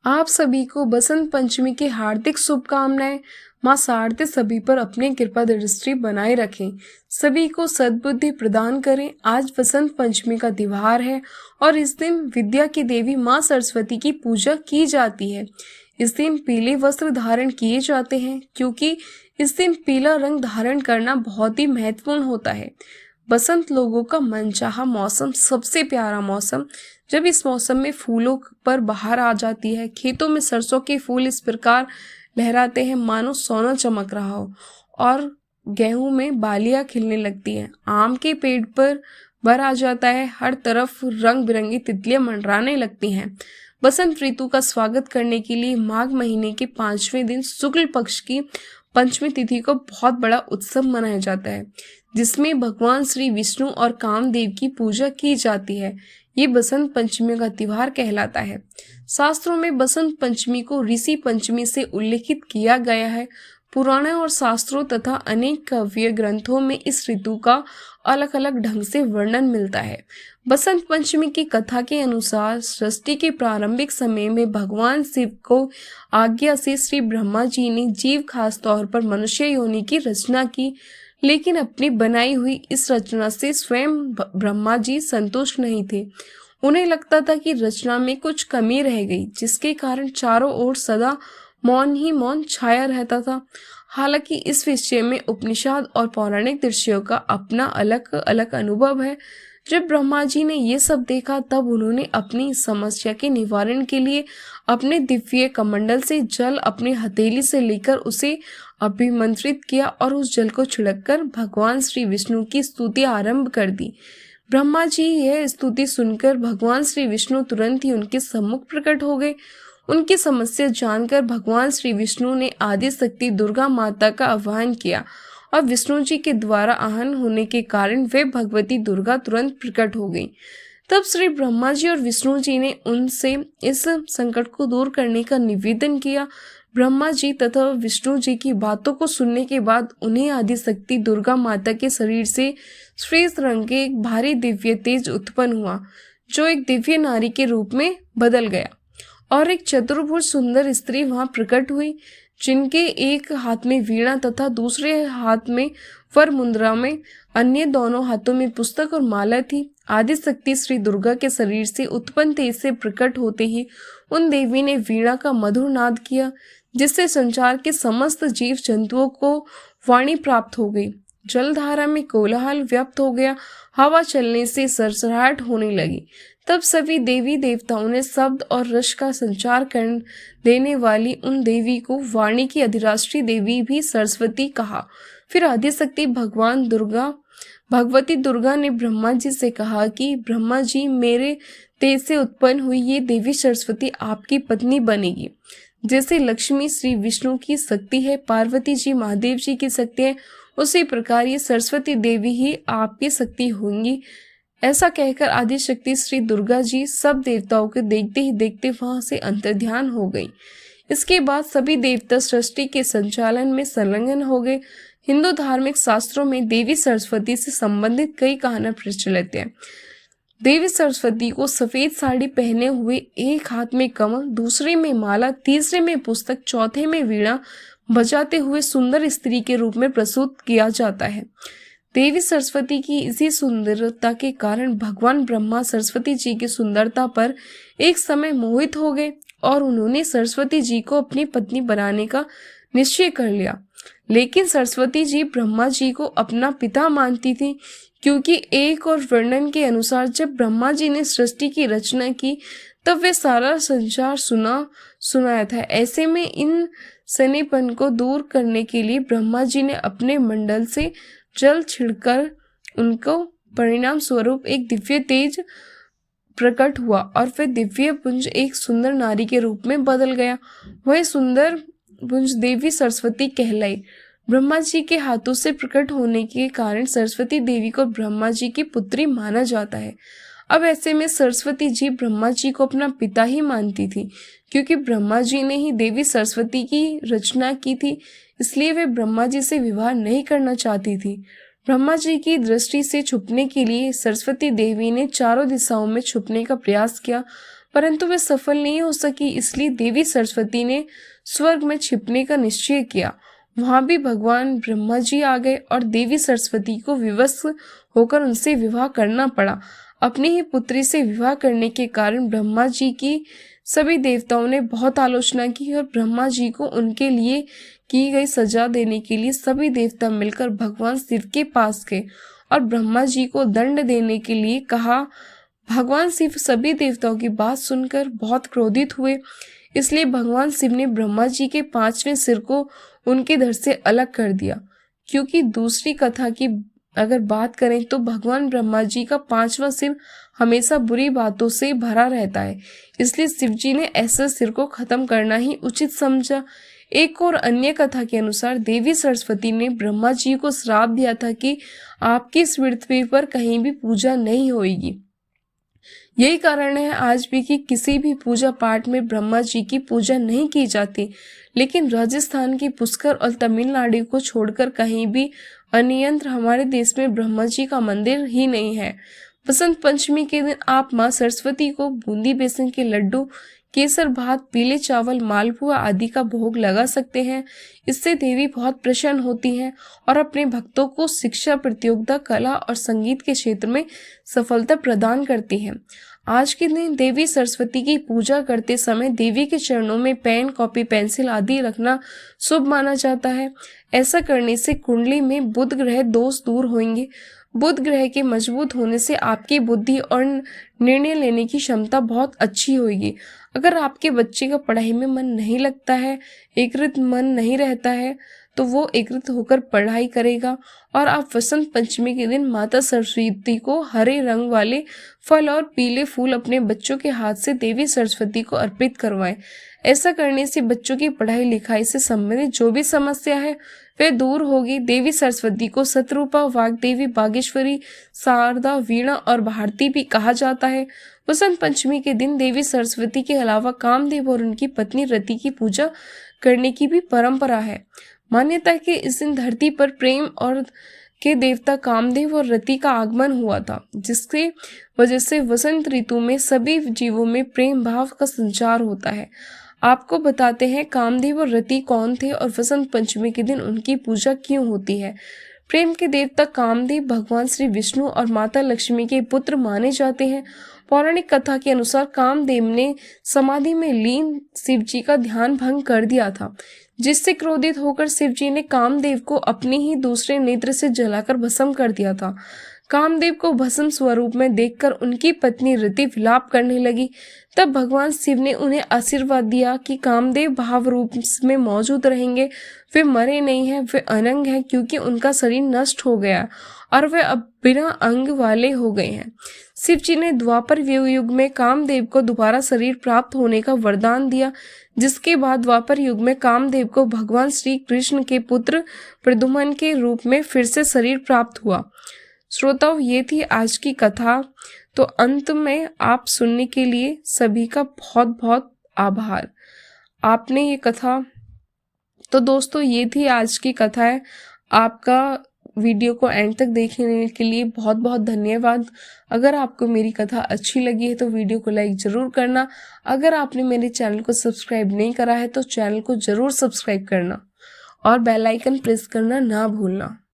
आप सभी को बसंत पंचमी की हार्दिक शुभकामनाएं। माँ शारदे सभी पर अपनी कृपा दृष्टि बनाए रखें, सभी को सद्बुद्धि प्रदान करें। आज बसंत पंचमी का त्योहार है और इस दिन विद्या की देवी माँ सरस्वती की पूजा की जाती है। इस दिन पीले वस्त्र धारण किए जाते हैं क्योंकि इस दिन पीला रंग धारण करना बहुत ही महत्वपूर्ण होता है। बसंत लोगों का मनचाहा मौसम, सबसे प्यारा मौसम। जब इस मौसम में फूलों पर बहार आ जाती है, खेतों में सरसों के फूल इस प्रकार लहराते हैं मानो सोना चमक रहा हो और गेहूं में बालियां खिलने लगती हैं। आम के पेड़ पर बर आ जाता है, हर तरफ रंग बिरंगी तितलियां मंडराने लगती हैं। बसंत ऋतु का स्वागत करने के लिए माघ महीने के 5वें दिन शुक्ल पक्ष की पंचमी तिथि को बहुत बड़ा उत्सव मनाया जाता है, जिसमें भगवान श्री विष्णु और कामदेव की पूजा की जाती है। ये बसंत पंचमी का त्योहार कहलाता है। शास्त्रों में बसंत पंचमी को ऋषि पंचमी से उल्लेखित किया गया है। पुराणों और शास्त्रों तथा अनेक काव्य ग्रंथों में इस ऋतु का अलग अलग ढंग से वर्णन मिलता है। बसंत पंचमी की कथा के अनुसार सृष्टि के प्रारंभिक समय में भगवान शिव को आज्ञा से श्री ब्रह्मा जी ने जीव खास तौर पर मनुष्य योनि की रचना की, लेकिन अपनी बनाई हुई इस रचना से स्वयं ब्रह्मा जी संतुष्ट नहीं थे। उन्हें लगता था कि रचना में कुछ कमी रह गई, जिसके कारण चारों ओर सदा मौन ही मौन छाया रहता था। हालांकि इस विषय में उपनिषद और पौराणिक दृश्यों का अपना अलग अलग अनुभव है। जब ब्रह्मा जी ने ये सब देखा, तब उन्होंने अपनी समस्या के निवारण के लिए अपने दिव्य कमंडल से जल अपनी हथेली से लेकर उसे अभिमंत्रित किया और उस जल को छिड़ककर भगवान श्री विष्णु की स्तुति आरंभ कर दी। ब्रह्मा जी यह स्तुति सुनकर भगवान श्री विष्णु तुरंत ही उनके सम्मुख प्रकट हो गए। उनकी समस्या जानकर भगवान श्री विष्णु ने आदि शक्ति दुर्गा माता का आह्वान किया और विष्णु जी के द्वारा आहन होने के कारण वे भगवती दुर्गा तुरंत प्रकट हो गई। तब श्री ब्रह्मा जी और विष्णु जी ने उनसे इस संकट को दूर करने का निवेदन किया। ब्रह्मा जी तथा विष्णु जी की बातों को सुनने के बाद उन्हें आदि शक्ति दुर्गा माता के शरीर से श्वेत रंग के एक भारी दिव्य तेज उत्पन्न हुआ, जो एक दिव्य नारी के रूप में बदल गया और एक चतुर्भुज सुंदर स्त्री वहां प्रकट हुई, जिनके एक हाथ में वीणा तथा दूसरे हाथ में वर मुद्रा में अन्य दोनों हाथों में पुस्तक और माला थी। आदि शक्ति श्री दुर्गा के शरीर से उत्पन्न तेज से प्रकट होते ही उन देवी ने वीणा का मधुर नाद किया, जिससे संसार के समस्त जीव जंतुओं को वाणी प्राप्त हो गई। जलधारा में कोलाहल व्याप्त हो गया, हवा चलने से सरसराहट होने लगी। तब सभी देवी देवताओं ने शब्द और रस का संचार कर देने वाली उन देवी को वाणी की अधिराष्ट्रीय देवी भी सरस्वती कहा। फिर आदिशक्ति भगवती दुर्गा ने ब्रह्मा जी से कहा कि ब्रह्मा जी, मेरे तेज से उत्पन्न हुई ये देवी सरस्वती आपकी पत्नी बनेगी। जैसे लक्ष्मी श्री विष्णु की शक्ति है, पार्वती जी महादेव जी की शक्ति है, उसी प्रकार ये सरस्वती देवी ही आपकी शक्ति होंगी। ऐसा कहकर आदिशक्ति श्री दुर्गा जी सब देवताओं को देखते ही देखते वहां से अंतर्ध्यान हो गई। इसके बाद सभी देवता सृष्टि के संचालन में संलग्न हो गए। हिंदू धार्मिक शास्त्रों में देवी सरस्वती से संबंधित कई कहानियां प्रचलित हैं। देवी सरस्वती को सफेद साड़ी पहने हुए, एक हाथ में कमल, दूसरे में माला, तीसरे में पुस्तक, चौथे में वीणा बजाते हुए सुंदर स्त्री के रूप में प्रस्तुत किया जाता है। देवी सरस्वती की इसी सुंदरता के कारण भगवान ब्रह्मा सरस्वती जी की सुंदरता पर एक समय मोहित हो गए और उन्होंने सरस्वती जी को अपनी पत्नी बनाने का निश्चय कर लिया। लेकिन सरस्वती जी ब्रह्मा जी को अपना पिता मानती थी, क्योंकि एक और वर्णन के अनुसार जब ब्रह्मा जी ने सृष्टि की रचना की तब वे सारा संसार सुनाया था। ऐसे में इन सनेपन को दूर करने के लिए ब्रह्मा जी ने अपने मंडल से जल छिड़कर उनको परिणाम स्वरूप एक दिव्य तेज प्रकट हुआ और वह दिव्य पुंज एक सुंदर नारी के रूप में बदल गया। वह सुंदर पुंज देवी सरस्वती कहलाई। ब्रह्मा जी के हाथों से प्रकट होने के कारण सरस्वती देवी को ब्रह्मा जी की पुत्री माना जाता है। अब ऐसे में सरस्वती जी ब्रह्मा जी को अपना पिता ही मानती थी, क्योंकि ब्रह्मा जी ने ही देवी सरस्वती की रचना की थी, इसलिए वे ब्रह्मा जी से विवाह नहीं करना चाहती थी। ब्रह्मा जी की दृष्टि से छुपने के लिए सरस्वती देवी ने चारों दिशाओं में छुपने का प्रयास किया, परंतु वे सफल नहीं हो सकी, इसलिए देवी सरस्वती ने स्वर्ग में छिपने का निश्चय किया। वहां भी भगवान ब्रह्मा जी आ गए और देवी सरस्वती को विवश होकर उनसे विवाह करना पड़ा। अपनी ही पुत्री से विवाह करने के कारण ब्रह्मा जी की सभी देवताओं ने बहुत आलोचना की और ब्रह्मा जी को उनके लिए की गई सजा देने के लिए सभी देवता मिलकर भगवान शिव के पास गए और ब्रह्मा जी को दंड देने के लिए कहा। भगवान शिव सभी देवताओं की बात सुनकर बहुत क्रोधित हुए, इसलिए भगवान शिव ने ब्रह्मा जी के 5वें सिर को उनके धड़ से अलग कर दिया। क्योंकि दूसरी कथा की अगर बात करें तो भगवान ब्रह्मा जी का 5वां सिर हमेशा बुरी बातों से भरा रहता है, इसलिए शिव जी ने ऐसे सिर को खत्म करना ही उचित समझा। एक और अन्य कथा के अनुसार देवी सरस्वती ने ब्रह्मा जी को श्राप दिया था कि आपकी इस पृथ्वी पर कहीं भी पूजा नहीं होगी। यही कारण है आज भी कि किसी भी पूजा पाठ में ब्रह्मा जी की पूजा नहीं की जाती, लेकिन राजस्थान की पुष्कर और तमिलनाडु को छोड़कर कहीं भी अन्यत्र हमारे देश में ब्रह्मा जी का मंदिर ही नहीं है। बसंत पंचमी के दिन आप माँ सरस्वती को बूंदी बेसन के लड्डू, केसर भात, पीले चावल, मालपुआ आदि का भोग लगा सकते हैं। इससे देवी बहुत प्रसन्न होती हैं और अपने भक्तों को शिक्षा, प्रतियोगिता, कला और संगीत के क्षेत्र में सफलता प्रदान करती हैं। आज के दिन देवी सरस्वती की पूजा करते समय देवी के चरणों में पेन, कॉपी, पेंसिल आदि रखना शुभ माना जाता है। ऐसा करने से कुंडली में बुध ग्रह दोष दूर होंगे। बुध ग्रह के मजबूत होने से आपकी बुद्धि और निर्णय लेने की क्षमता बहुत अच्छी होगी। अगर आपके बच्चे का पढ़ाई में मन नहीं लगता है, एकाग्र मन नहीं रहता है, तो वो एकाग्र होकर पढ़ाई करेगा। और आप वसंत पंचमी के दिन माता सरस्वती को हरे रंग वाले फल और पीले फूल अपने बच्चों के हाथ से देवी सरस्वती को अर्पित करवाएं। ऐसा करने से बच्चों की पढ़ाई लिखाई से संबंधित जो भी समस्या है वह दूर होगी। देवी सरस्वती को शतरूपा, वाग्देवी, बागेश्वरी, शारदा, वीणा और भारती भी कहा जाता है। वसंत पंचमी के दिन देवी सरस्वती के अलावा कामदेव और उनकी पत्नी रति की पूजा करने की भी परंपरा है। मान्यता है कि इस दिन धरती पर प्रेम और के देवता कामदेव और रति का आगमन हुआ था, जिसके वजह से वसंत ऋतु में सभी जीवों में प्रेम भाव का संचार होता है। आपको बताते हैं कामदेव और रति कौन थे और वसंत पंचमी के दिन उनकी पूजा क्यों होती है। प्रेम के देवता कामदेव भगवान श्री विष्णु और माता लक्ष्मी के पुत्र माने जाते हैं। पौराणिक कथा के अनुसार कामदेव ने समाधि में लीन शिव जी का ध्यान भंग कर दिया था, जिससे क्रोधित होकर शिव जी ने कामदेव को अपने ही दूसरे नेत्र से जलाकर भस्म कर दिया था। कामदेव को भस्म स्वरूप में देखकर उनकी पत्नी रति विलाप करने लगी। तब भगवान शिव ने उन्हें आशीर्वाद दिया कि कामदेव भाव रूप में मौजूद रहेंगे। वे मरे नहीं हैं, वे अनंग हैं, क्योंकि उनका शरीर नष्ट हो गया और वे अब बिना अंग वाले हो गए हैं। शिव जी ने द्वापर युग में कामदेव को दोबारा शरीर प्राप्त होने का वरदान दिया, जिसके बाद द्वापर युग में कामदेव को भगवान श्री कृष्ण के पुत्र प्रद्युम्न के रूप में फिर से शरीर प्राप्त हुआ। श्रोताओं, ये थी आज की कथा। तो अंत में आप सुनने के लिए सभी का बहुत बहुत आभार। आपने ये कथा, तो दोस्तों ये थी आज की कथा है। आपका वीडियो को एंड तक देखने के लिए बहुत बहुत धन्यवाद। अगर आपको मेरी कथा अच्छी लगी है तो वीडियो को लाइक ज़रूर करना। अगर आपने मेरे चैनल को सब्सक्राइब नहीं करा है तो चैनल को ज़रूर सब्सक्राइब करना और बेल आइकन प्रेस करना ना भूलना।